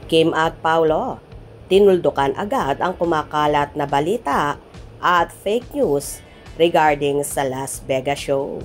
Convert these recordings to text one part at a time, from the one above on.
Kim at Paulo, tinuldukan agad ang kumakalat na balita at fake news regarding sa Las Vegas show.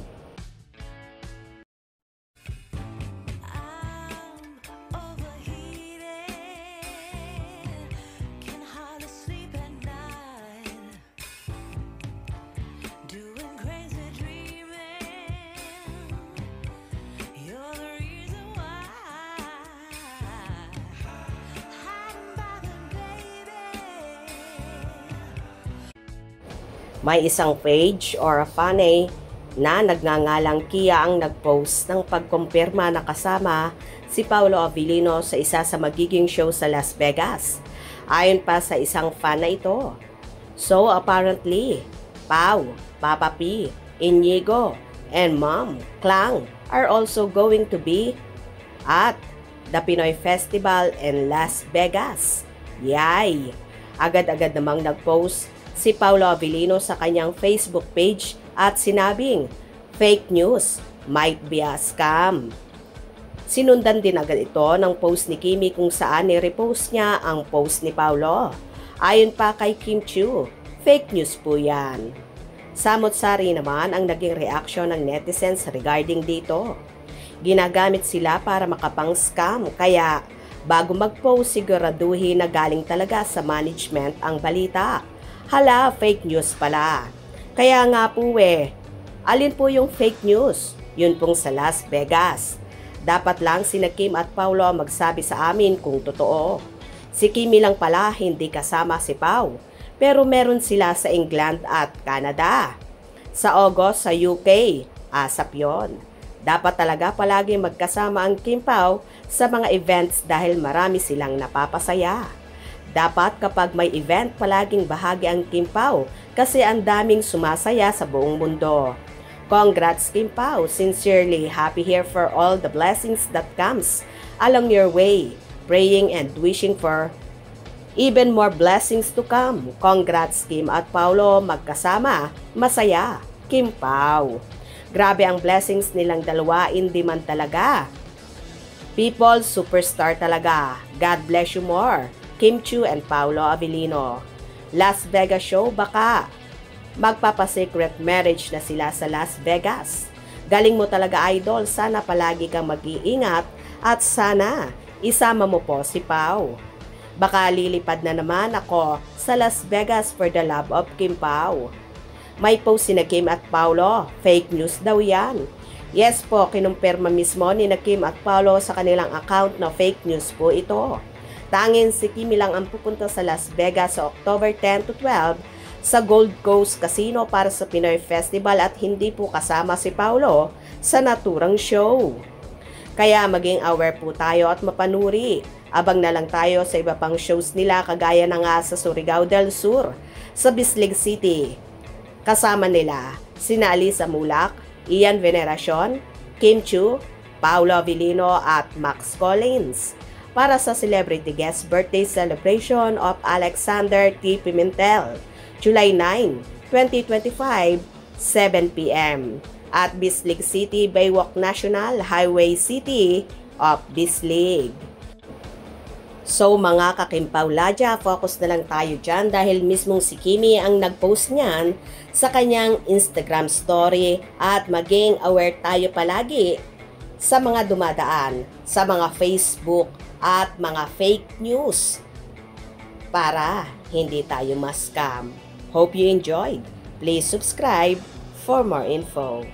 May isang page or a fanny na nagngangalang Kia ang nagpost ng pagkumpirma na kasama si Paulo Avellino sa isa sa magiging show sa Las Vegas. Ayon pa sa isang fan na ito. So apparently, Pau, Papa P, Inigo, and Mom Klang are also going to be at the Pinoy Festival in Las Vegas. Yay! Agad-agad namang nagpost si Paulo Avellino sa kanyang Facebook page at sinabing, fake news, might be a scam. Sinundan din agad ito ng post ni Kimi kung saan ni-repost niya ang post ni Paulo. Ayon pa kay Kim Chiu, fake news po yan. Samot-sari naman ang naging reaksyon ng netizens regarding dito. Ginagamit sila para makapang-scam kaya bago mag-post siguraduhin na galing talaga sa management ang balita. Hala, fake news pala. Kaya nga po alin po yung fake news? Yun pong sa Las Vegas. Dapat lang sina Kim at Paulo magsabi sa amin kung totoo. Si Kimi lang pala hindi kasama si Pau. Pero meron sila sa England at Canada. Sa August sa UK, asap yon. Dapat talaga palagi magkasama ang Kim Pau sa mga events dahil marami silang napapasaya. Dapat kapag may event palaging bahagi ang Kim Pau kasi ang daming sumasaya sa buong mundo. Congrats Kim Pau, sincerely happy here for all the blessings that comes along your way, praying and wishing for even more blessings to come. Congrats Kim at Paulo, magkasama, masaya, Kim Pau. Grabe ang blessings nilang dalawa, hindi man talaga. People, superstar talaga. God bless you more. Kim Chiu and Paulo Avellino. Las Vegas show baka magpapa-secret marriage na sila sa Las Vegas. Galing mo talaga idol, sana palagi kang mag-iingat at sana isama mo po si Pau. Baka lilipad na naman ako sa Las Vegas for the love of Kim Pau. May post si na Kim at Paulo, fake news daw yan. Yes po, kinumpirma mismo ni na Kim at Paulo sa kanilang account na fake news po ito. Tanging si Kimi lang ang pupunta sa Las Vegas sa October 10 to 12 sa Gold Coast Casino para sa Pinoy Festival at hindi po kasama si Paulo sa naturang show. Kaya maging aware po tayo at mapanuri. Abang na lang tayo sa iba pang shows nila kagaya na nga sa Surigao del Sur, sa Bislig City. Kasama nila sina Alisa Mulak, Ian Veneracion, Kim Chiu, Paulo Avellino at Max Collins. Para sa celebrity guest birthday celebration of Alexander T. Pimentel, July 9, 2025, 7 p.m. at Bislig City, Baywalk National Highway City of Bislig. So mga kakimpawladya, focus na lang tayo dyan dahil mismong si Kimi ang nag-post niyan sa kanyang Instagram story at maging aware tayo palagi sa mga dumadaan, sa mga Facebook at mga fake news para hindi tayo ma-scam. Hope you enjoyed. Please subscribe for more info.